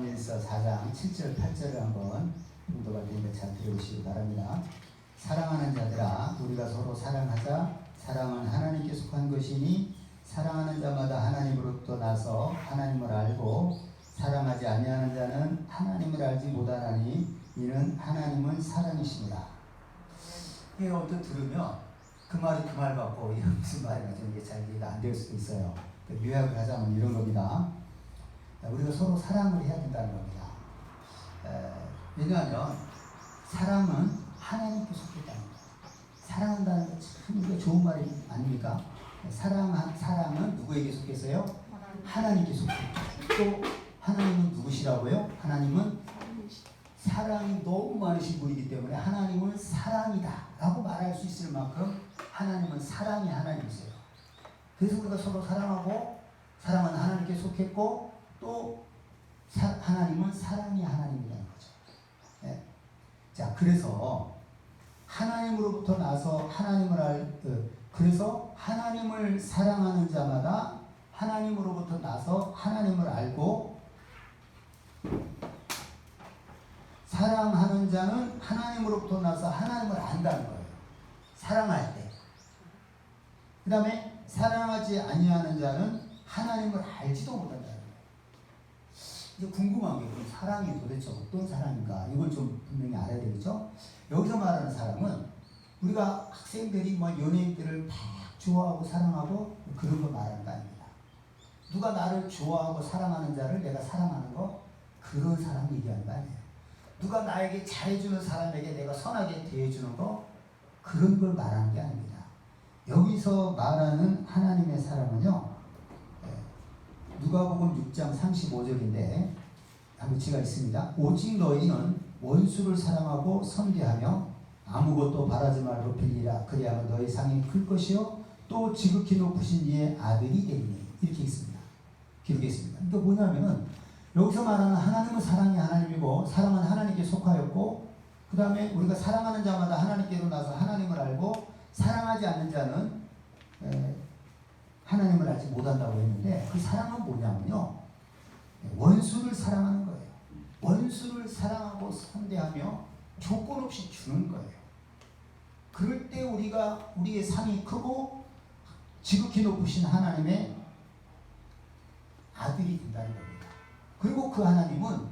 요한일서 4장 7절 8절을 한번 공독할 텐데 잘 들어보시기 바랍니다. 사랑하는 자들아 우리가 서로 사랑하자. 사랑은 하나님께 속한 것이니 사랑하는 자마다 하나님으로부터 나서 하나님을 알고 사랑하지 아니하는 자는 하나님을 알지 못하나니 이는 하나님은 사랑이십니다. 이게 어떤 들으면 그 말이 그 말 같고 이게 무슨 말인가 좀 이게 잘 이해가 안 될 수도 있어요. 요약을 하자면 이런 겁니다. 우리가 서로 사랑을 해야 된다는 겁니다. 왜냐하면 사랑은 하나님께 속했다는 거예요. 사랑한다는 거 참 좋은 말이 아닙니까? 사랑은 누구에게 속했어요? 하나님께 속했죠. 또 하나님은 누구시라고요? 하나님은 사랑이 너무 많으신 분이기 때문에 하나님은 사랑이다 라고 말할 수 있을 만큼 하나님은 사랑이 하나님이세요. 그래서 우리가 서로 사랑하고 사랑은 하나님께 속했고 또 하나님은 사랑이 하나님이라는 거죠. 네. 자, 그래서 하나님으로부터 나서 그래서 하나님을 사랑하는 자마다 하나님으로부터 나서 하나님을 알고 사랑하는 자는 하나님으로부터 나서 하나님을 안다는 거예요. 사랑할 때. 그 다음에 사랑하지 아니하는 자는 하나님을 알지도 못한다는 거예요. 이제 궁금한 게 그럼 사랑이 도대체 어떤 사랑인가? 이걸 좀 분명히 알아야 되겠죠? 여기서 말하는 사랑은 우리가 학생들이 연예인들을 막 좋아하고 사랑하고 그런 거 말하는 거 아닙니다. 누가 나를 좋아하고 사랑하는 자를 내가 사랑하는 거 그런 사랑 얘기하는 거 아니에요. 누가 나에게 잘해주는 사람에게 내가 선하게 대해주는 거 그런 걸 말하는 게 아닙니다. 여기서 말하는 하나님의 사랑은요, 누가복음 6장 35절인데 한문치가 있습니다. 오직 너희는 원수를 사랑하고 섬기하며 아무것도 바라지 말고 빌리라. 그리하면 너희 상이 클 것이요 또 지극히 높으신 이의 아들이 되리니. 이렇게 있습니다. 기록에 있습니다. 그러니까 뭐냐면은 여기서 말하는 하나님은 사랑이 하나님이고 사랑은 하나님께 속하였고 그 다음에 우리가 사랑하는 자마다 하나님께로 나서 하나님을 알고 사랑하지 않는 자는 하나님을 알지 못한다고 했는데 그 사랑은 뭐냐면요, 원수를 사랑하는 거예요. 원수를 사랑하고 선대하며 조건 없이 주는 거예요. 그럴 때 우리의 상이 크고 지극히 높으신 하나님의 아들이 된다는 겁니다. 그리고 그 하나님은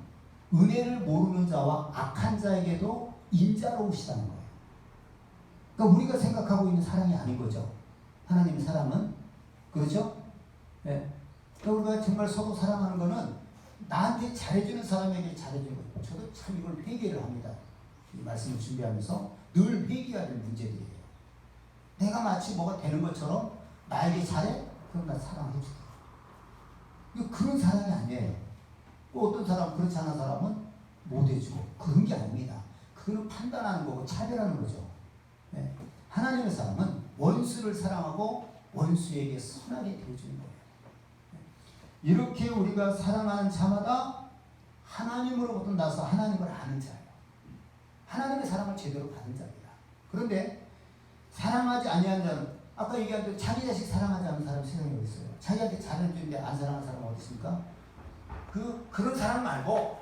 은혜를 모르는 자와 악한 자에게도 인자로우시다는 거예요. 그러니까 우리가 생각하고 있는 사랑이 아닌 거죠. 하나님의 사랑은. 그렇죠? 네. 그러니까 우리가 정말 서로 사랑하는 거는 나한테 잘해주는 사람에게 잘해주는 거예요. 저도 참 이걸 회개를 합니다. 이 말씀을 준비하면서 늘 회개해야 될 문제들이에요. 내가 마치 뭐가 되는 것처럼 나에게 잘해? 그럼 나 사랑해줄게. 이거 그런 사랑이 아니에요. 또 어떤 사람, 그렇지 않은 사람은 못해주고 그런 게 아닙니다. 그거는 판단하는 거고 차별하는 거죠. 네. 하나님의 사랑은 원수를 사랑하고 원수에게 선하게 대해주는 거예요. 네. 이렇게 우리가 사랑하는 자마다 하나님으로부터 나서 하나님을 아는 자예요. 하나님의 사랑을 제대로 받은 자입니다. 그런데 사랑하지 아니하는 자는 아까 얘기한 대로 자기 자식 사랑하지 않는 사람이 세상에 어디 있어요? 자기한테 잘해주는데 안 사랑하는 사람은 어디 있습니까? 그런 사람 말고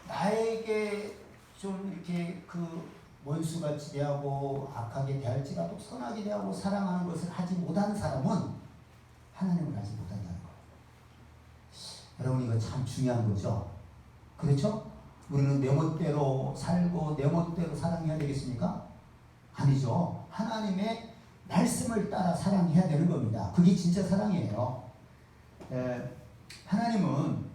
나에게 좀 이렇게 원수같이 대하고 악하게 대할지라도 선하게 대하고 사랑하는 것을 하지 못하는 사람은 하나님을 알지 못한다는 거예요. 여러분 이거 참 중요한 거죠. 그렇죠? 우리는 내 멋대로 살고 내 멋대로 사랑해야 되겠습니까? 아니죠. 하나님의 말씀을 따라 사랑해야 되는 겁니다. 그게 진짜 사랑이에요. 하나님은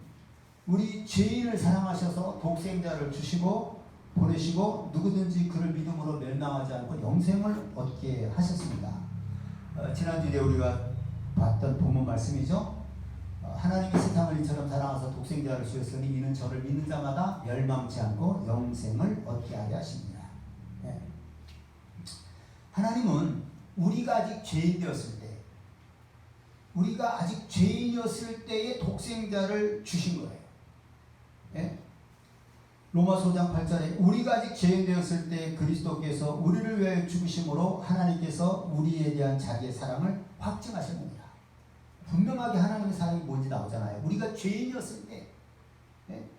우리 죄인을 사랑하셔서 독생자를 주시고 보내시고 누구든지 그를 믿음으로 멸망하지 않고 영생을 얻게 하셨습니다. 지난주에 우리가 봤던 본문 말씀이죠. 하나님이 세상을 이처럼 사랑하사 독생자를 주셨으니 이는 저를 믿는 자마다 멸망치 않고 영생을 얻게 하려 하십니다. 네. 하나님은 우리가 아직 죄인이었을 때에 독생자를 주신 거예요. 네? 로마서 5장 8절에 우리가 아직 죄인 되었을 때 그리스도께서 우리를 위하여 죽으심으로 하나님께서 우리에 대한 자기의 사랑을 확증하셨습니다. 분명하게 하나님의 사랑이 뭔지 나오잖아요. 우리가 죄인이었을 때, 네?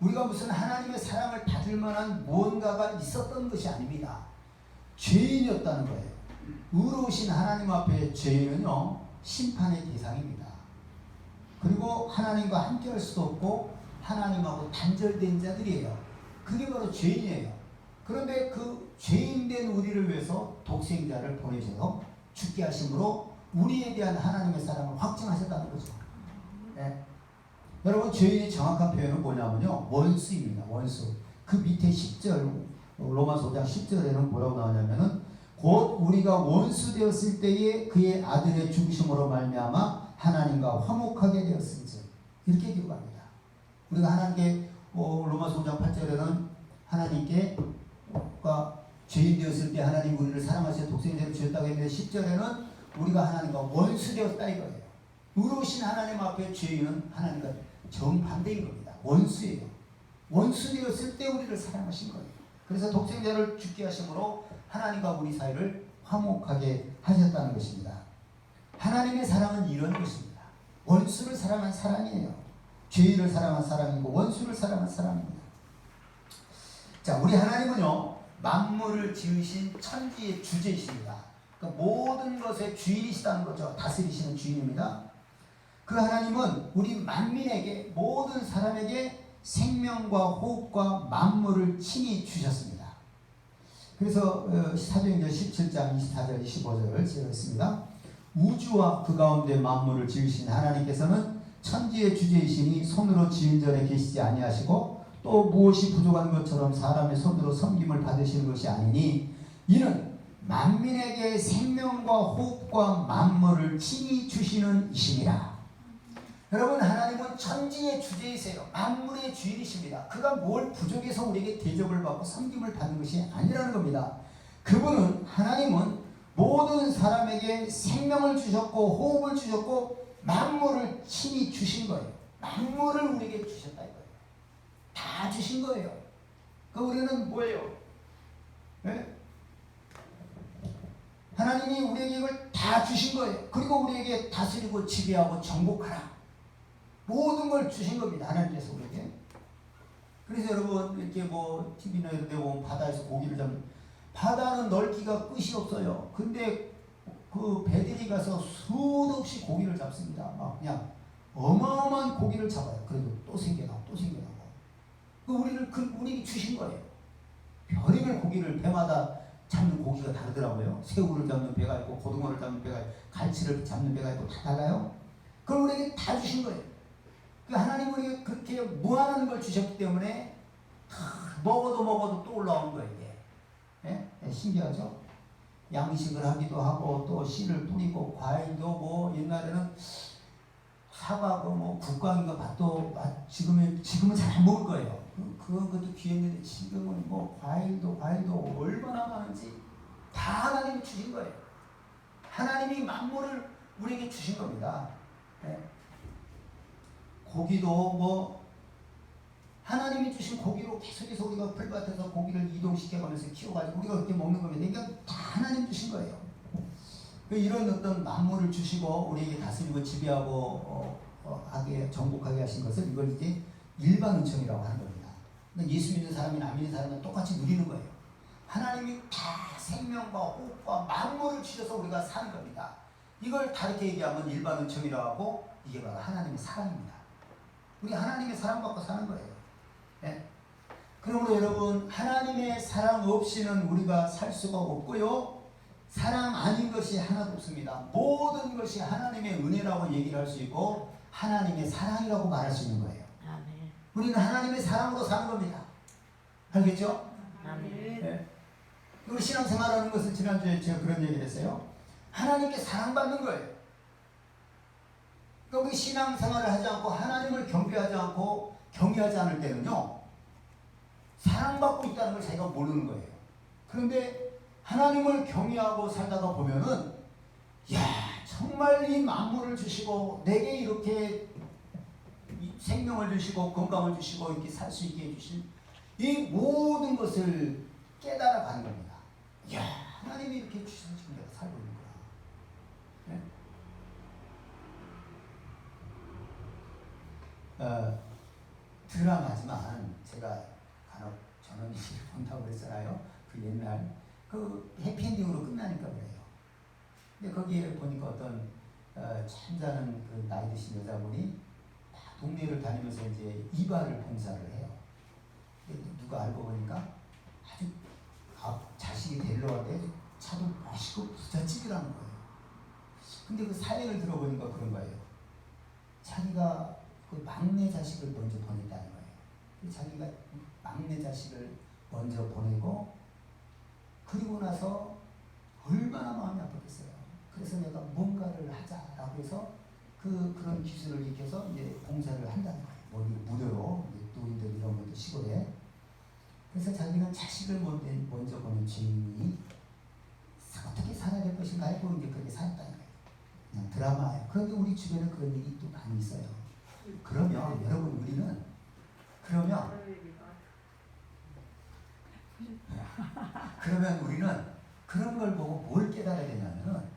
우리가 무슨 하나님의 사랑을 받을 만한 무언가가 있었던 것이 아닙니다. 죄인이었다는 거예요. 의로우신 하나님 앞에 죄인은요, 심판의 대상입니다. 그리고 하나님과 함께 할 수도 없고 하나님하고 단절된 자들이에요. 그게 바로 죄인이에요. 그런데 그 죄인된 우리를 위해서 독생자를 보내셔서 죽게 하심으로 우리에 대한 하나님의 사랑을 확증하셨다는 거죠. 네. 여러분, 죄인의 정확한 표현은 뭐냐면요, 원수입니다. 원수. 그 밑에 10절, 로마서 5장 10절에는 뭐라고 나오냐면은 곧 우리가 원수 되었을 때에 그의 아들의 죽으심으로 말미암아 하나님과 화목하게 되었은지, 이렇게 기록합니다. 우리가 하나님께 로마서 5장 8절에는 하나님께 죄인 되었을 때 하나님 우리를 사랑하셔 독생자를 주셨다고 했는데 10절에는 우리가 하나님과 원수 되었다 이거예요. 의로우신 하나님 앞에 죄인은 하나님과 정반대인 겁니다. 원수예요. 원수 되었을 때 우리를 사랑하신 거예요. 그래서 독생자를 죽게 하심으로 하나님과 우리 사이를 화목하게 하셨다는 것입니다. 하나님의 사랑은 이런 것입니다. 원수를 사랑한 사랑이에요. 죄인을 사랑한 사랑이고 원수를 사랑한 사랑입니다. 자, 우리 하나님은요, 만물을 지으신 천지의 주제이십니다. 그러니까 모든 것의 주인이시다는 거죠. 다스리시는 주인입니다. 그 하나님은 우리 만민에게, 모든 사람에게 생명과 호흡과 만물을 친히 주셨습니다. 그래서 사도행전 17장 24절 25절을 제가 우주와 그 가운데 만물을 지으신 하나님께서는 천지의 주제이시니 손으로 지은 전에 계시지 아니하시고 또 무엇이 부족한 것처럼 사람의 손으로 섬김을 받으시는 것이 아니니 이는 만민에게 생명과 호흡과 만물을 친히 주시는 이심이라. 여러분, 하나님은 천지의 주제이세요. 만물의 주인이십니다. 그가 뭘 부족해서 우리에게 대접을 받고 섬김을 받는 것이 아니라는 겁니다. 그분은, 하나님은 모든 사람에게 생명을 주셨고 호흡을 주셨고 만물을 친히 주신 거예요. 만물을 우리에게 주셨다 이거예요. 다 주신 거예요. 그 우리는 뭐예요? 네? 하나님이 우리에게 이걸 다 주신 거예요. 그리고 우리에게 다스리고 지배하고 정복하라. 모든 걸 주신 겁니다. 하나님께서 우리에게. 그래서 여러분, 이렇게 뭐 TV나 이런 데 보면 바다에서 고기를 잡는, 바다는 넓기가 끝이 없어요. 근데 그 배들이 가서 수도 없이 고기를 잡습니다. 막 그냥 어마어마한 고기를 잡아요. 그래도 또 생겨나고 또 생겨나고. 우리에게 주신 거예요. 별의별 고기를, 배마다 잡는 고기가 다르더라고요. 새우를 잡는 배가 있고 고등어를 잡는 배가 있고 갈치를 잡는 배가 있고 다 달라요. 그걸 우리에게 다 주신 거예요. 하나님은 우리에게 그렇게 무한한 걸 주셨기 때문에 먹어도 또 올라오는 거예요. 이게. 예? 신기하죠? 양식을 하기도 하고 또 씨를 뿌리고 과일도 뭐 옛날에는 사과고 뭐 국광인가 밭도 지금은 잘 안 먹을 거예요. 그것도 귀했는데 지금은 뭐 과일도 얼마나 많은지 다 하나님이 주신 거예요. 하나님이 만물을 우리에게 주신 겁니다. 네. 고기도 뭐 하나님이 주신 고기로 계속해서 우리가 풀밭에서 고기를 이동시켜가면서 키워가지고 우리가 그렇게 먹는 겁니다. 그러니까 다 하나님 주신 거예요. 이런 어떤 만물을 주시고 우리에게 다스리고 지배하고 하게 정복하게 하신 것을 이걸 이제 일반 은총이라고 하는 겁니다. 예수 믿는 사람이나 안 믿는 사람은 똑같이 누리는 거예요. 하나님이 다 생명과 호흡과 만물을 주셔서 우리가 사는 겁니다. 이걸 다르게 얘기하면 일반 은총이라고 하고 이게 바로 하나님의 사랑입니다. 우리 하나님의 사랑받고 사는 거예요. 네? 그러므로 여러분, 하나님의 사랑 없이는 우리가 살 수가 없고요. 사랑 아닌 것이 하나도 없습니다. 모든 것이 하나님의 은혜라고 얘기를 할 수 있고 하나님의 사랑이라고 말할 수 있는 거예요. 아멘. 우리는 하나님의 사랑으로 사는 겁니다. 알겠죠? 아멘. 네. 우리 신앙생활하는 것은 지난주에 제가 그런 얘기를 했어요. 하나님께 사랑받는 거예요. 그러니까 우리 신앙생활을 하지 않고 하나님을 경배하지 않고 경외하지 않을 때는요, 사랑받고 있다는 걸 자기가 모르는 거예요. 그런데 하나님을 경외하고 살다가 보면은, 야, 정말 이 만물을 주시고 내게 이렇게 생명을 주시고 건강을 주시고 이렇게 살 수 있게 해주신 이 모든 것을 깨달아가는 겁니다. 야, 하나님이 이렇게 주셔서 지금 내가 살고 있는 거야. 네? 드라마지만 제가 간혹 저는 이를 본다고 그랬잖아요. 그 옛날 그 해피엔딩으로 끝나니까 그래요. 근데 거기에 보니까 어떤 잠자는 그 나이 드신 여자분이 동네를 다니면서 이제 이발을 봉사를 해요. 근데 누가 알고 보니까 아주 자식이 데리러 왔는데 차도 멋있고 부잣집이라는 거예요. 근데 그 사연을 들어보니까 그런 거예요. 자기가 그 막내 자식을 먼저 보냈다는 거예요. 자기가 막내 자식을 먼저 보내고 그리고 나서 얼마나 마음이 아팠겠어요. 그래서 내가 뭔가를 하자라고 해서 그런 기술을 익혀서 이제 봉사를 한다는 거예요. 뭐 무료로 노인들 이런 것도 시골에. 그래서 자기는 자식을 먼저 보낸 주인이 어떻게 살아야 될 것인가 해보는 게 그렇게 살았다는 거예요. 그냥 드라마예요. 그런데 우리 주변에 그런 일이 또 많이 있어요. 그러면 여러분 우리는 그러면 우리는 그런 걸 보고 뭘 깨달아야 되냐면은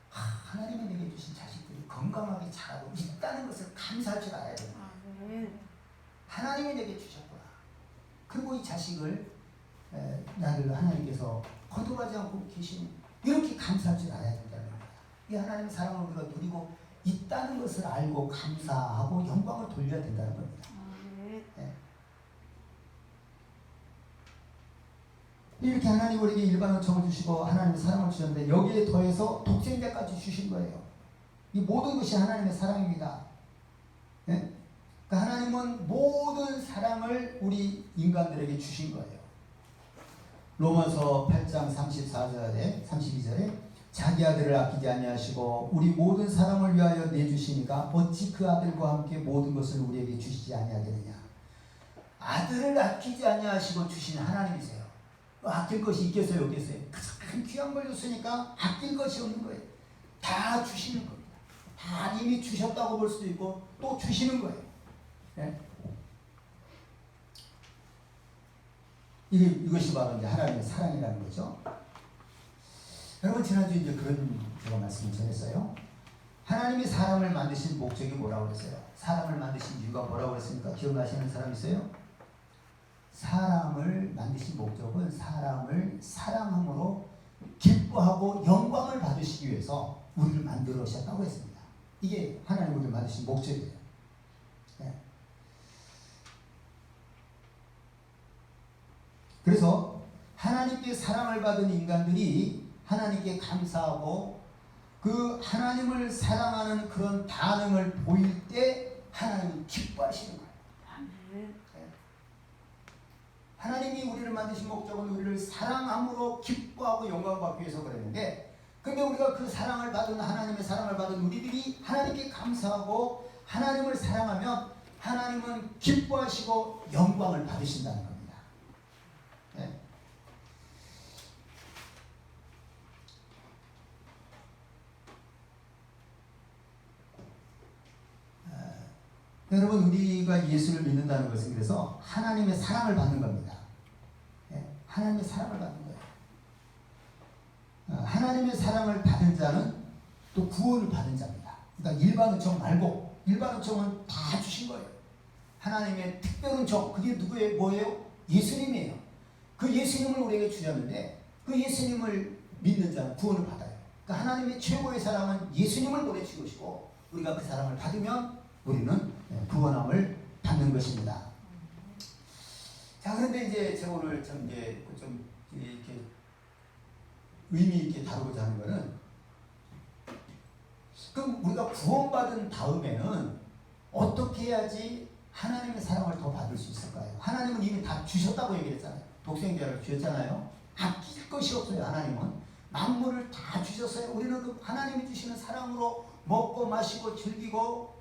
하나님이 내게 주신 자식들이 건강하게 자라고 있다는 것을 감사할 줄 알아야 되는 거예요. 하나님이 내게 주셨구나. 그리고 이 자식을 나를 하나님께서 거둬가지 않고 계시는 이렇게 감사할 줄 알아야 된다는 거예요. 이 하나님의 사랑을 우리가 누리고 있다는 것을 알고 감사하고 영광을 돌려야 된다는 겁니다. 네. 이렇게 하나님 우리에게 일반 은총을 주시고 하나님의 사랑을 주셨는데 여기에 더해서 독생자까지 주신 거예요. 이 모든 것이 하나님의 사랑입니다. 네? 그러니까 하나님은 모든 사랑을 우리 인간들에게 주신 거예요. 로마서 8장 34절에 32절에 자기 아들을 아끼지 아니하시고 우리 모든 사람을 위하여 내주시니까 어찌 그 아들과 함께 모든 것을 우리에게 주시지 아니하겠느냐. 아들을 아끼지 아니하시고 주신 하나님이세요. 아낄 것이 있겠어요 없겠어요? 가장 귀한 걸 줬으니까 아낄 것이 없는 거예요. 다 주시는 겁니다. 다 이미 주셨다고 볼 수도 있고 또 주시는 거예요. 네? 이것이 바로 이제 하나님의 사랑이라는 거죠. 여러분 지난주에 이제 그런 제가 말씀을 전했어요. 하나님이 사람을 만드신 목적이 뭐라고 그랬어요? 사람을 만드신 이유가 뭐라고 그랬습니까? 기억나시는 사람 있어요? 사람을 만드신 목적은 사람을 사랑함으로 기뻐하고 영광을 받으시기 위해서 우리를 만들으셨다고 했습니다. 이게 하나님 우리를 만드신 목적이에요. 네. 그래서 하나님께 사랑을 받은 인간들이 하나님께 감사하고 그 하나님을 사랑하는 그런 반응을 보일 때 하나님은 기뻐하시는 거예요. 네. 하나님이 우리를 만드신 목적은 우리를 사랑함으로 기뻐하고 영광받기 위해서 그랬는데 근데 우리가 그 사랑을 받은 하나님의 사랑을 받은 우리들이 하나님께 감사하고 하나님을 사랑하면 하나님은 기뻐하시고 영광을 받으신다는 겁니다. 네. 여러분 우리가 예수를 믿는다는 것은 그래서 하나님의 사랑을 받는 겁니다. 네, 하나님의 사랑을 받는 거예요. 하나님의 사랑을 받은 자는 또 구원을 받은 자입니다. 그러니까 일반 은총 말고 일반 은총은 다 주신 거예요. 하나님의 특별 은총 그게 누구의 뭐예요? 예수님이에요. 그 예수님을 우리에게 주셨는데 그 예수님을 믿는 자는 구원을 받아요. 그러니까 하나님의 최고의 사랑은 예수님을 보내신 것이고 우리가 그 사랑을 받으면 우리는 구원함을 받는 것입니다. 자, 그런데 이제 제가 오늘 좀 이렇게 의미 있게 다루고자 하는 것은 그럼 우리가 구원받은 다음에는 어떻게 해야지 하나님의 사랑을 더 받을 수 있을까요? 하나님은 이미 다 주셨다고 얘기했잖아요. 독생자를 주셨잖아요. 아낄 것이 없어요. 하나님은 만물을 다 주셨어요. 우리는 그 하나님이 주시는 사랑으로 먹고 마시고 즐기고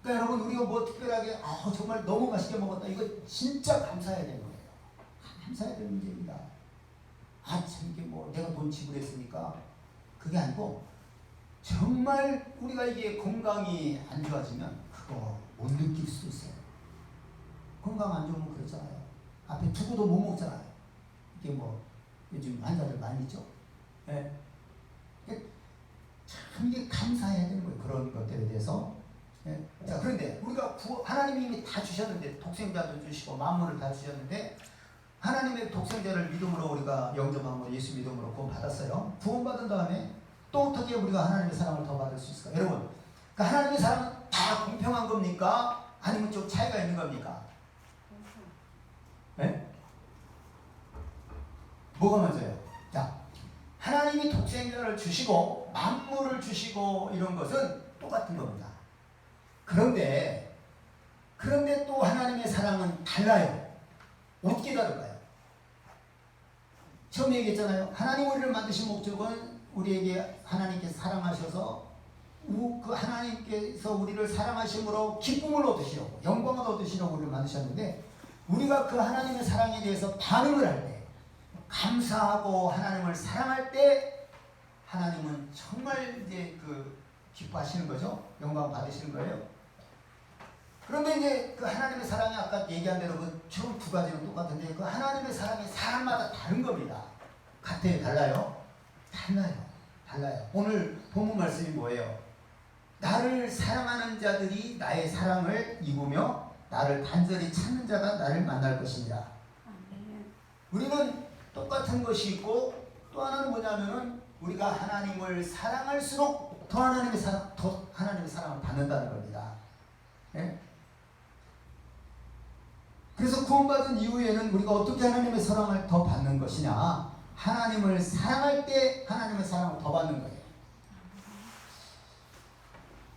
그러니까 여러분 우리가 뭐 특별하게 정말 너무 맛있게 먹었다 이거 진짜 감사해야 되는 거예요. 감사해야 되는 문제입니다. 참 이게 뭐 내가 돈 지불했으니까 그게 아니고 정말 우리가 이게 건강이 안 좋아지면 그거 못 느낄 수도 있어요. 건강 안 좋으면 그렇잖아요. 앞에 두고도 못 먹잖아요. 이게 뭐 요즘 환자들 많이 있죠. 네. 참 이게 감사해야 되는 거예요. 그런 것들에 대해서 예? 자, 그런데 우리가 하나님이 이미 다 주셨는데, 독생자도 주시고 만물을 다 주셨는데, 하나님의 독생자를 믿음으로 우리가 영접함으로 예수 믿음으로 구원받았어요. 구원받은 다음에 또 어떻게 우리가 하나님의 사랑을 더 받을 수 있을까? 여러분, 그 하나님의 사랑은 다 공평한 겁니까? 아니면 좀 차이가 있는 겁니까? 네? 뭐가 먼저요? 자, 하나님이 독생자를 주시고 만물을 주시고 이런 것은 똑같은 겁니다. 그런데 또 하나님의 사랑은 달라요. 어떻게 다를까요? 처음 얘기했잖아요. 하나님 우리를 만드신 목적은 우리에게 하나님께 사랑하셔서 그 하나님께서 우리를 사랑하심으로 기쁨을 얻으시려고, 영광을 얻으시려고 우리를 만드셨는데, 우리가 그 하나님의 사랑에 대해서 반응을 할 때, 감사하고 하나님을 사랑할 때 하나님은 정말 이제 기뻐하시는 거죠. 영광 받으시는 거예요. 그런데 이제 그 하나님의 사랑이 아까 얘기한 대로 처음 두 가지는 똑같은데, 그 하나님의 사랑이 사람마다 다른 겁니다. 같아요? 달라요? 달라요. 오늘 본문 말씀이 뭐예요? 나를 사랑하는 자들이 나의 사랑을 입으며 나를 간절히 찾는 자가 나를 만날 것입니다. 우리는 똑같은 것이 있고, 또 하나는 뭐냐면은 우리가 하나님을 사랑할수록 더 하나님의 사랑을 받는다는 겁니다. 네? 그래서 구원받은 이후에는 우리가 어떻게 하나님의 사랑을 더 받는 것이냐? 하나님을 사랑할 때 하나님의 사랑을 더 받는 거예요.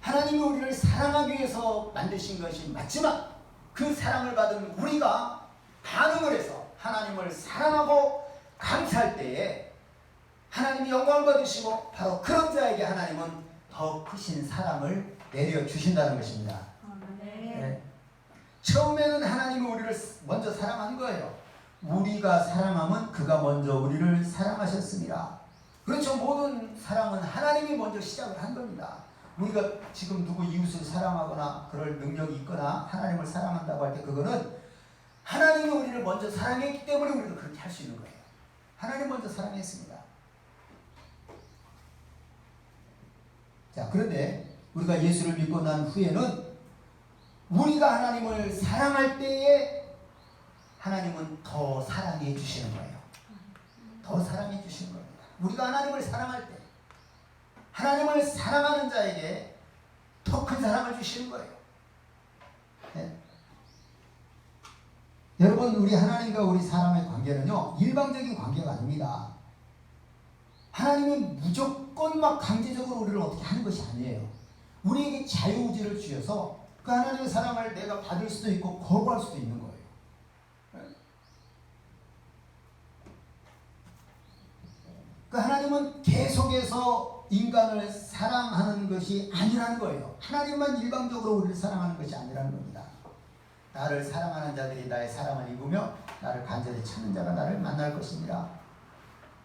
하나님이 우리를 사랑하기 위해서 만드신 것이 맞지만, 그 사랑을 받은 우리가 반응을 해서 하나님을 사랑하고 감사할 때에 하나님이 영광을 받으시고, 바로 그런 자에게 하나님은 더 크신 사랑을 내려주신다는 것입니다. 네. 처음에는 하나님이 우리를 먼저 사랑한 거예요. 우리가 사랑하면 그가 먼저 우리를 사랑하셨습니다. 그렇죠. 모든 사랑은 하나님이 먼저 시작을 한 겁니다. 우리가 지금 누구 이웃을 사랑하거나 그럴 능력이 있거나 하나님을 사랑한다고 할 때, 그거는 하나님이 우리를 먼저 사랑했기 때문에 우리도 그렇게 할 수 있는 거예요. 하나님 먼저 사랑했습니다. 자, 그런데 우리가 예수를 믿고 난 후에는 우리가 하나님을 사랑할 때에 하나님은 더 사랑해 주시는 거예요. 더 사랑해 주시는 겁니다. 우리가 하나님을 사랑할 때 하나님을 사랑하는 자에게 더 큰 사랑을 주시는 거예요. 네? 여러분, 우리 하나님과 우리 사람의 관계는요, 일방적인 관계가 아닙니다. 하나님은 무조건 막 강제적으로 우리를 어떻게 하는 것이 아니에요. 우리에게 자유의지를 주셔서 그 하나님의 사랑을 내가 받을 수도 있고 거부할 수도 있는 거예요. 그 하나님은 계속해서 인간을 사랑하는 것이 아니라는 거예요. 하나님만 일방적으로 우리를 사랑하는 것이 아니라는 겁니다. 나를 사랑하는 자들이 나의 사랑을 입으며 나를 간절히 찾는 자가 나를 만날 것입니다.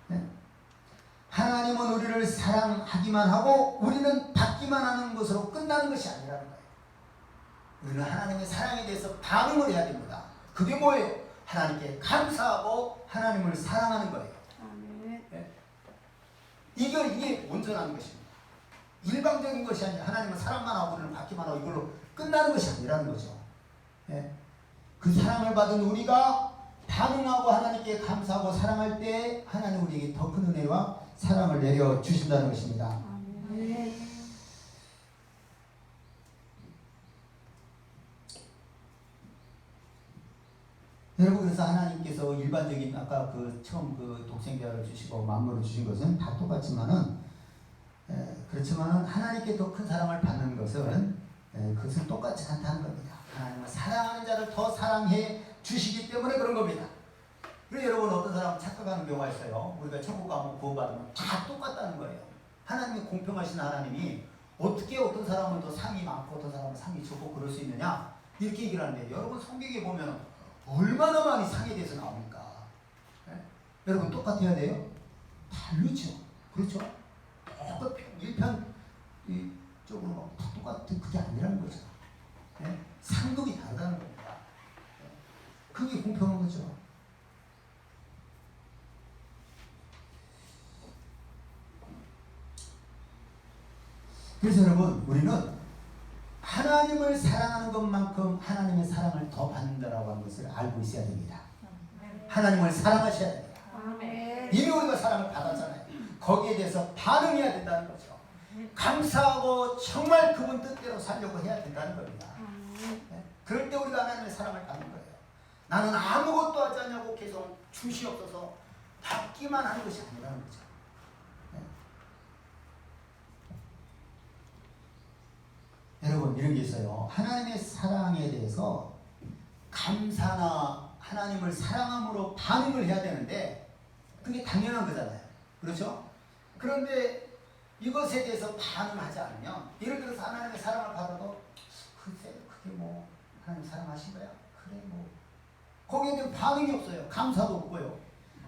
네? 하나님은 우리를 사랑하기만 하고 우리는 받기만 하는 것으로 끝나는 것이 아니라는 거예요. 우리는 하나님의 사랑에 대해서 반응을 해야 됩니다. 그게 뭐예요? 하나님께 감사하고 하나님을 사랑하는 거예요. 네? 이게 온전한 것입니다. 일방적인 것이 아니라 하나님은 사랑만 하고 우리는 받기만 하고 이걸로 끝나는 것이 아니라는 거죠. 네? 그 사랑을 받은 우리가 반응하고 하나님께 감사하고 사랑할 때 하나님 우리에게 더 큰 은혜와 사랑을 내려주신다는 것입니다. 여러분, 그래서 하나님께서 일반적인 아까 처음 독생자를 주시고 만물을 주신 것은 다 똑같지만은 그렇지만은 하나님께 더 큰 사랑을 받는 것은 그것은 똑같지 않다는 겁니다. 하나님은 사랑하는 자를 더 사랑해 주시기 때문에 그런 겁니다. 그래서 여러분, 어떤 사람은 착각하는 경우가 있어요. 우리가 천국 가면 구원받으면 다 똑같다는 거예요. 하나님이 공평하신 하나님이 어떻게 어떤 사람은 더 상이 많고 어떤 사람은 상이 적고 그럴 수 있느냐, 이렇게 얘기를 하는데, 여러분 성경에 보면 얼마나 많이 상에 대해서 나옵니까? 네? 여러분, 똑같아야 돼요? 다르죠. 그렇죠? 똑같 1편 쪽으로 다 똑같은 그게 아니라는 거죠. 네? 상급이 다르다는 겁니다. 네? 그게 공평한 거죠. 그래서 여러분, 우리는 하나님을 사랑하는 것만큼 하나님의 사랑을 더 받는다라고 하는 것을 알고 있어야 됩니다. 하나님을 사랑하셔야 됩니다. 이미 우리가 사랑을 받았잖아요. 거기에 대해서 반응해야 된다는 거죠. 감사하고 정말 그분 뜻대로 살려고 해야 된다는 겁니다. 그럴 때 우리가 하나님의 사랑을 받는 거예요. 나는 아무것도 하지 않냐고 계속 주시옵소서 받기만 하는 것이 아니라는 거죠. 여러분 이런 게 있어요. 하나님의 사랑에 대해서 감사나 하나님을 사랑함으로 반응을 해야 되는데 그게 당연한 거잖아요. 그렇죠? 그런데 이것에 대해서 반응하지 않으면 예를 들어서 하나님의 사랑을 받아도 글쎄 그게 뭐 하나님 사랑하신 거야? 그래 뭐 거기에 대한 반응이 없어요. 감사도 없고요.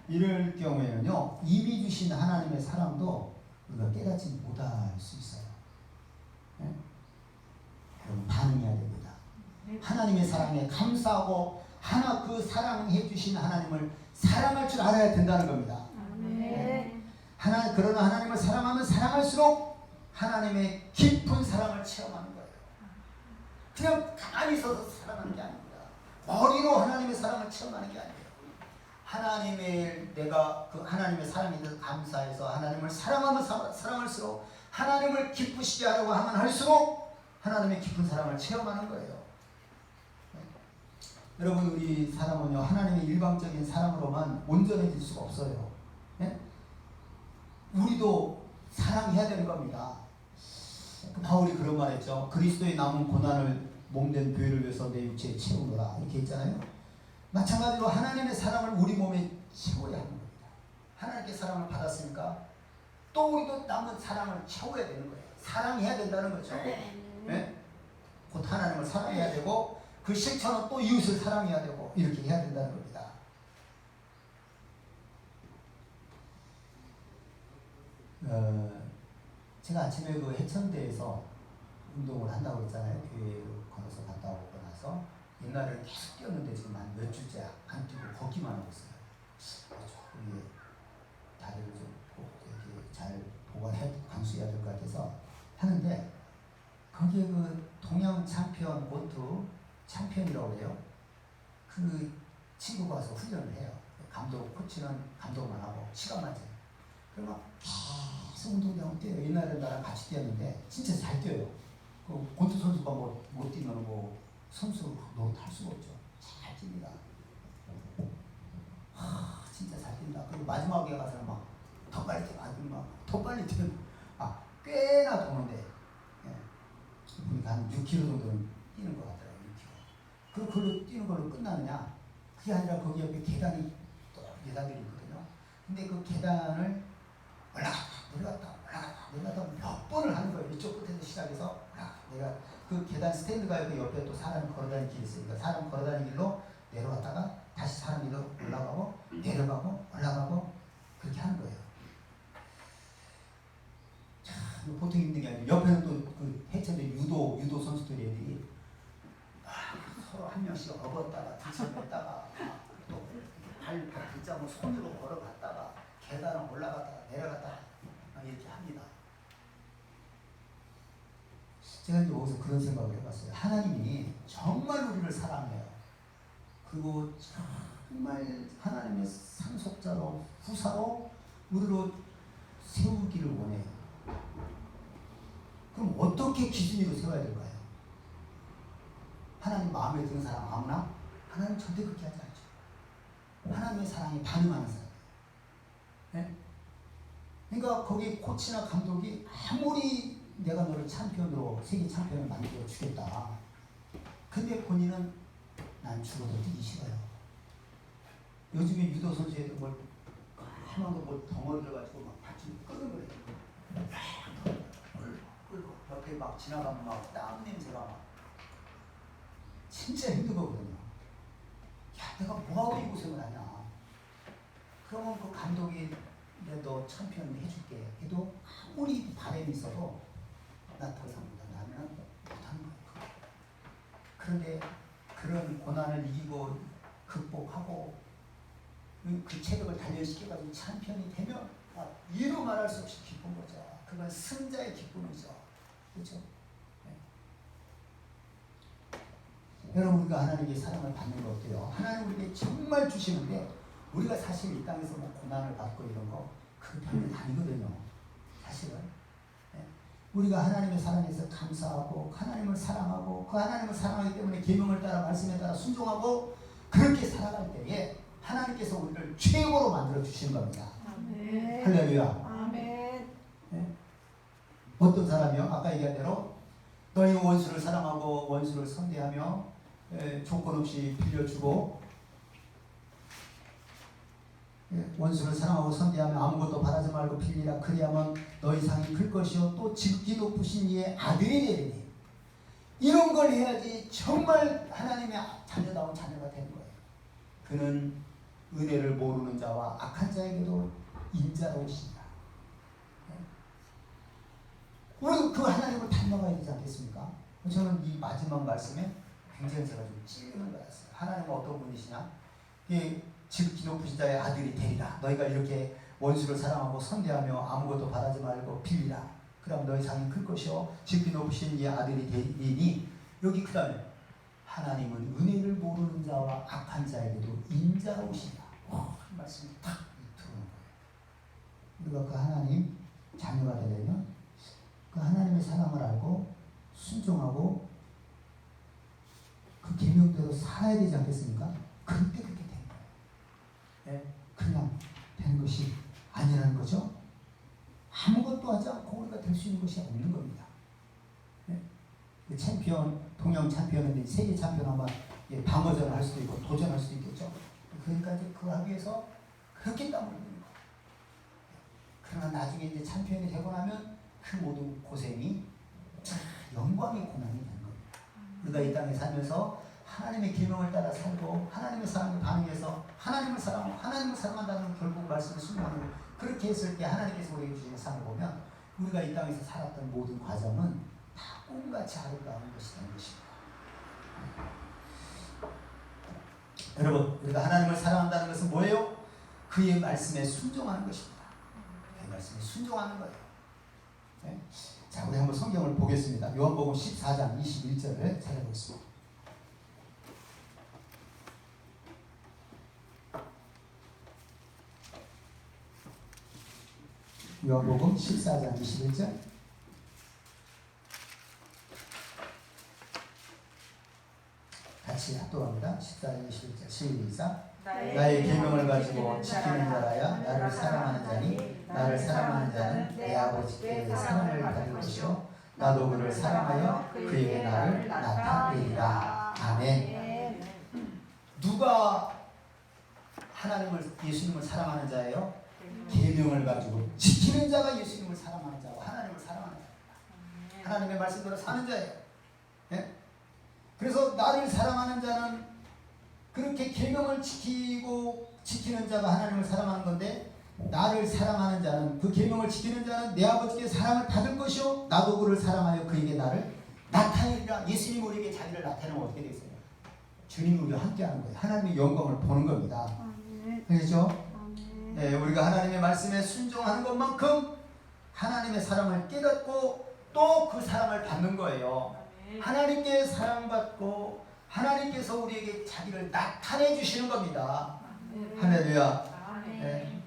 이럴 경우에는요 이미 주신 하나님의 사랑도 우리가 깨닫지 못할 수 있어요. 네? 반응해야 됩니다. 하나님의 사랑에 감사하고 하나 그 사랑해 주신 하나님을 사랑할 줄 알아야 된다는 겁니다. 네. 그러나 하나님을 사랑하면 사랑할수록 하나님의 깊은 사랑을 체험하는 거예요. 그냥 가만히 있어서 사랑하는 게 아닙니다. 머리로 하나님의 사랑을 체험하는 게 아니에요. 내가 그 하나님의 사랑에 대해서 감사해서 하나님을 사랑하면 사랑할수록 하나님을 기쁘시게 하려고 하면 할수록 하나님의 깊은 사랑을 체험하는 거예요. 네. 여러분 우리 사람은요 하나님의 일방적인 사랑으로만 온전해질 수가 없어요. 네? 우리도 사랑해야 되는 겁니다. 바울이 그런 말 했죠. 그리스도의 남은 고난을 몸된 교회를 위해서 내 육체에 채우노라 이렇게 했잖아요. 마찬가지로 하나님의 사랑을 우리 몸에 채워야 하는 겁니다. 하나님께 사랑을 받았으니까 또 우리도 남은 사랑을 채워야 되는 거예요. 사랑해야 된다는 거죠. 네? 곧 하나님을 사랑해야 되고 그 실천은 또 이웃을 사랑해야 되고 이렇게 해야 된다는 겁니다. 제가 아침에 그 해천대에서 운동을 한다고 했잖아요. 교회로 걸어서 갔다 오고 나서 옛날에는 계속 뛰었는데 지금 한 몇 주째 안 뛰고 걷기만 하고 있어요. 조금 다리를 좀 이렇게 잘 보관해 강수해야 될 것 같아서 하는데 거기에 그 동양 챔피언 보트 챔피언이라고 해요. 그 친구가 와서 훈련을 해요. 코치는 감독만 하고 시간만 재요. 그러면 계속 운동장을 뛰어요. 옛날에 나랑 같이 뛰었는데 진짜 잘 뛰어요. 그 권투 선수가 못 뛰면 선수 너무 탈 수가 없죠. 잘 뜁니다. 진짜 잘 뛴다. 그리고 마지막에 가서는 막 더 빨리 뛰어, 더 빨리 뛰어. 꽤나 도는데 우리가 한 6km 정도는 뛰는 것 같더라고요. 6km. 그리고 그걸로 뛰는 걸로 끝나느냐? 그게 아니라 거기 옆에 계단이 또 계단들이 있거든요. 근데 그 계단을 올라갔다 내려갔다 몇 번을 하는 거예요. 이쪽 끝에서 시작해서 내가 그 계단 스탠드가 있고 옆에 또 사람이 걸어다니는 길이 있으니까 사람 걸어다니는 길로 내려갔다가 다시 사람이 올라가고 내려가고 올라가고 그렇게 하는 거예요. 참 보통 힘든 게 아니고 옆에는 또 그 해체된 유도 선수들이 애들이 서로 한 명씩 업었다가 뒤쳐냈다가 또 발자국 손으로 걸어갔다가 계단을 올라갔다가 내려갔다가 이렇게 합니다. 제가 이제 여기서 그런 생각을 해봤어요. 하나님이 정말 우리를 사랑해요. 그리고 정말 하나님의 상속자로 후사로 우리로 세우기를 원해요. 그럼 어떻게 기준으로 세워야 될까요? 하나님 마음에 드는 사람 아무나? 하나님 절대 그렇게 하지 않죠. 하나님의 사랑에 반응하는 사람. 네? 그러니까 거기 코치나 감독이 아무리 내가 너를 챔피언으로 세계 챔피언을 만들어 주겠다. 근데 본인은 난 죽어도 뛰기 싫어요. 요즘에 유도 선수애들 하나도 덩어리를 가지고 막 받쳐 끄는 거예요. 끌고 옆에 막 지나가면 막 땀 냄새가 막 진짜 힘든 거거든요. 야, 내가 뭐하고 이 고생을 하냐. 그러면 그 감독이 너 챔피언 해줄게 해도 아무리 바람이 있어도 나 더 이상 나는 못하는 거예요. 그런데 그런 고난을 이기고 극복하고 그 체력을 단련시켜가지고 챔피언이 되면 이루 말할 수 없이 기쁜 거죠. 그건 승자의 기쁨이죠. 그렇죠? 네. 여러분 우리가 하나님의 사랑을 받는 거 어때요? 하나님 우리에게 정말 주시는데 우리가 사실 이 땅에서 뭐 고난을 받고 이런 거 그게 별로 아니거든요. 사실은 우리가 하나님의 사랑에서 감사하고 하나님을 사랑하고 그 하나님을 사랑하기 때문에 계명을 따라 말씀에 따라 순종하고 그렇게 살아갈 때에 하나님께서 우리를 최고로 만들어 주신 겁니다. 아멘. 할렐루야. 아멘. 어떤 사람이요? 아까 얘기한 대로 너희 원수를 사랑하고 원수를 선대하며 조건 없이 빌려주고 원수를 사랑하고 선대하며 아무것도 바라지 말고 빌리라. 그리하면 너희 상이 클 것이요 또 지극히 높으신 이의 아들이 되리니. 이런 걸 해야지 정말 하나님의 자녀다운 자녀가 되는 거예요. 그는 은혜를 모르는 자와 악한 자에게도 인자로우신다. 우리 그 하나님을 닮아가야 되지 않겠습니까? 저는 이 마지막 말씀에 굉장히 제가 좀 찔림을 받았어요. 하나님은 어떤 분이시냐? 지극히 높으신 자의 아들이 되리라. 너희가 이렇게 원수를 사랑하고 선대하며 아무것도 바라지 말고 빌리라. 그럼 너희 상이 클 것이요 지극히 높으신 이의 아들이 되리니. 여기 그 다음에 하나님은 은혜를 모르는 자와 악한 자에게도 인자로우시다. 그 말씀이 딱 들어오는 거예요. 우리가 그 하나님 자녀가 되려면 그 하나님의 사랑을 알고 순종하고 그 계명대로 살아야 되지 않겠습니까? 그때 그렇게 되는 거예요. 그냥 되는 것이 아니라는 거죠. 아무것도 하지 않고 우리가 될 수 있는 것이 없는 겁니다. 챔피언, 동양 챔피언인데 세계 챔피언 아마 방어전을 할 수도 있고 도전할 수도 있겠죠. 그러니까 이제 그거 하기 위해서 그렇게 땀을 흘리는 거예요. 그러나 나중에 이제 챔피언이 되고 나면 그 모든 고생이 영광의 고난이 되는 겁니다. 우리가 이 땅에 살면서 하나님의 계명을 따라 살고 하나님의 사랑에 반응해서 하나님을 사랑하고 하나님을 사랑한다는 결국 말씀을 순종하는 거예요. 그렇게 했을 때 하나님께서 우리에게 주신 상을 보면 우리가 이 땅에서 살았던 모든 과정은 다 꿈같이 아름다운 것이 되는 것입니다. 여러분, 우리가 하나님을 사랑한다는 것은 뭐예요? 그의 말씀에 순종하는 것입니다. 그의 말씀에 순종하는 거예요. 네? 자, 우리 한번 성경을 보겠습니다. 요한복음 14장 21절을 찾아보겠습니다. 요한복음 14장 21절. 같이 합독합니다. 14장 21절 시작. 나의 계명을 가지고 지키는 자라야 나를 사랑하는 자니 나를 사랑하는 자는 내 아버지께 사랑을 받을 것이요 나도 그를 사랑하여 그에게 나를 나타내리라. 아멘. 누가 하나님을 예수님을 사랑하는 자예요? 계명을 가지고 지키는 자가 예수님을 사랑하는 자고 하나님을 사랑하는 자입니다. 하나님의 말씀대로 사는 자예요. 네? 그래서 나를 사랑하는 자는 그렇게 계명을 지키는 자가 하나님을 사랑하는 건데 나를 사랑하는 자는 그 계명을 지키는 자는 내 아버지께 사랑을 받을 것이요 나도 그를 사랑하여 그에게 나를 나타내리라. 예수님 우리에게 자기를 나타내면 어떻게 되겠어요? 주님 우리와 함께하는 거예요. 하나님의 영광을 보는 겁니다. 그렇죠? 네, 우리가 하나님의 말씀에 순종하는 것만큼 하나님의 사랑을 깨닫고 또 그 사랑을 받는 거예요. 하나님께 사랑받고 하나님께서 우리에게 자기를 나타내 주시는 겁니다. 할렐루야. 네.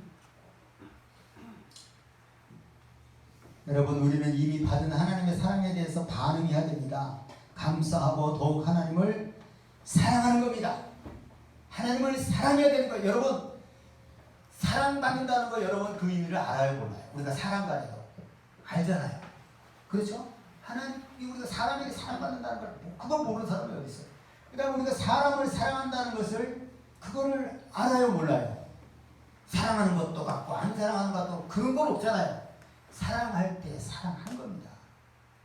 여러분 우리는 이미 받은 하나님의 사랑에 대해서 반응해야 됩니다. 감사하고 더욱 하나님을 사랑하는 겁니다. 하나님을 사랑해야 되는 거예요. 여러분 사랑받는다는 거 여러분 그 의미를 알아요 몰라요? 우리가 사랑받아요. 알잖아요. 그렇죠? 하나님이 우리가 사람에게 사랑받는다는 걸 그걸 모르는 사람이 어디 있어요? 그러니까 우리가 사람을 사랑한다는 것을 그거를 알아요 몰라요? 사랑하는 것도 같고 안 사랑하는 것도 같고 그런 건 없잖아요. 사랑할 때 사랑하는 겁니다.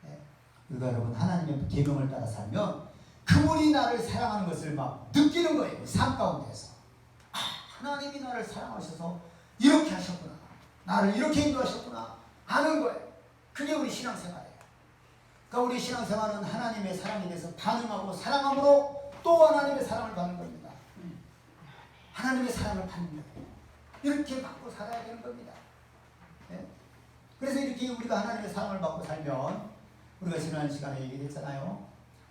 네? 그러니까 여러분 하나님의 계명을 따라 살면 그분이 나를 사랑하는 것을 막 느끼는 거예요. 삶 가운데서. 아, 하나님이 나를 사랑하셔서 이렇게 하셨구나. 나를 이렇게 인도하셨구나. 아는 거예요. 그게 우리 신앙생활이에요. 그러니까 우리 신앙생활은 하나님의 사랑에 대해서 반응하고 사랑함으로 또 하나님의 사랑을 받는 겁니다. 하나님의 사랑을 받는 거예요. 이렇게 받고 살아야 되는 겁니다. 네? 그래서 이렇게 우리가 하나님의 사랑을 받고 살면 우리가 지난 시간에 얘기했잖아요.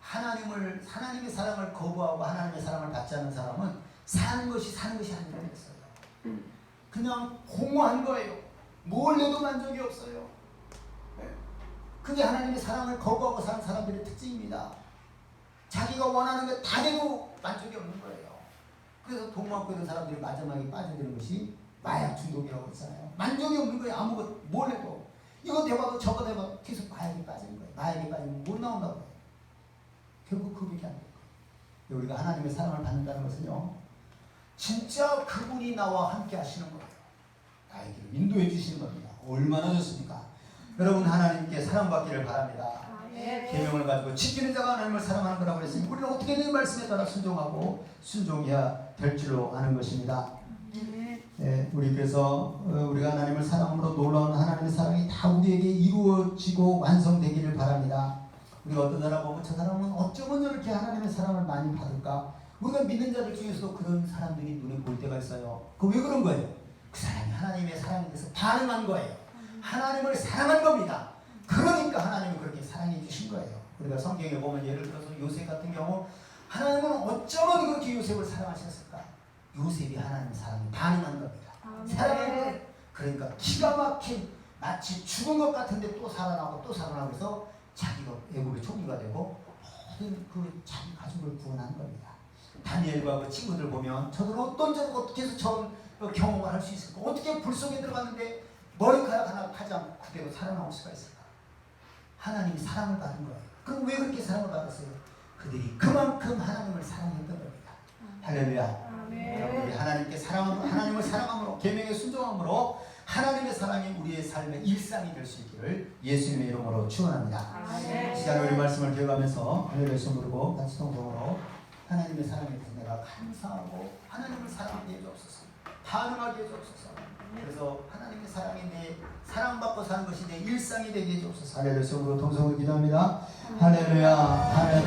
하나님의 사랑을 거부하고 하나님의 사랑을 받지 않는 사람은 사는 것이 아니라 했어요. 그냥 공허한 거예요. 뭘 내도 만족이 없어요. 그게 하나님의 사랑을 거부하고 사는 사람들의 특징입니다. 자기가 원하는 게 다 되고 만족이 없는 거예요. 그래서 돈 많고 있는 사람들이 마지막에 빠져드는 것이 마약 중독이라고 했잖아요. 만족이 없는 거예요. 아무것도 뭘 해도. 이거 대봐도 저거 대봐도 계속 마약에 빠지는 거예요. 마약에 빠지면 못 나온다고 해요. 결국 그밖에 안 돼요. 우리가 하나님의 사랑을 받는다는 것은요, 진짜 그분이 나와 함께 하시는 거예요. 나에게 인도해 주시는 겁니다. 얼마나 좋습니까? 여러분, 하나님께 사랑받기를 바랍니다. 계명을 가지고 지키는 자가 하나님을 사랑하는 거라고 그랬으니 우리는 어떻게 이 말씀에 따라 순종하고 순종해야 될 줄로 아는 것입니다. 우리께서 우리가 하나님을 사랑함으로 놀라운 하나님의 사랑이 다 우리에게 이루어지고 완성되기를 바랍니다. 우리가 어떤 사람 보면 저 사람은 어쩌면 이렇게 하나님의 사랑을 많이 받을까? 우리가 믿는 자들 중에서도 그런 사람들이 눈에 보일 때가 있어요. 그 왜 그런 거예요? 그 사람이 하나님의 사랑에 대해서 반응한 거예요. 하나님을 사랑한 겁니다. 그러니까 하나님은 그렇게 사랑해 주신 거예요. 우리가 성경에 보면 예를 들어서 요셉 같은 경우 하나님은 어쩌면 그렇게 요셉을 사랑하셨을까? 요셉이 하나님의 사랑에 반응한 겁니다. 사랑한 그러니까 기가 막힌 마치 죽은 것 같은데 또 살아나고 또 살아나고 해서 자기가 애굽의 총리가 되고 모든 그 자기 가족을 구원한 겁니다. 다니엘과 그 친구들 보면 저들 어떻게 해서 저런 경험을 할 수 있을까? 어떻게 불 속에 들어갔는데 머리카락 하나 파지 않고 그대로 살아나올 수가 있을까? 하나님이 사랑을 받은 거예요. 그럼 왜 그렇게 사랑을 받았어요? 그들이 그만큼 하나님을 사랑했던 겁니다. 할렐루야. 여러분이 하나님을 사랑함으로 계명에 순종함으로 하나님의 사랑이 우리의 삶의 일상이 될 수 있기를 예수님의 이름으로 축원합니다. 이 시간에 우리 말씀을 기억하면서 하늘의 손 부르고 같이 동성으로 하나님의 사랑에 대해서 내가 감사하고 하나님을 사랑하게 해주옵소서. 반응하게 해주옵소서. 그래서 하나님의 사랑이 내 사랑받고 사는 것이 내 일상이 되게 해주옵소서. 할렐루야. 손으로 동성을 기도합니다. 할렐루야. 할렐루야.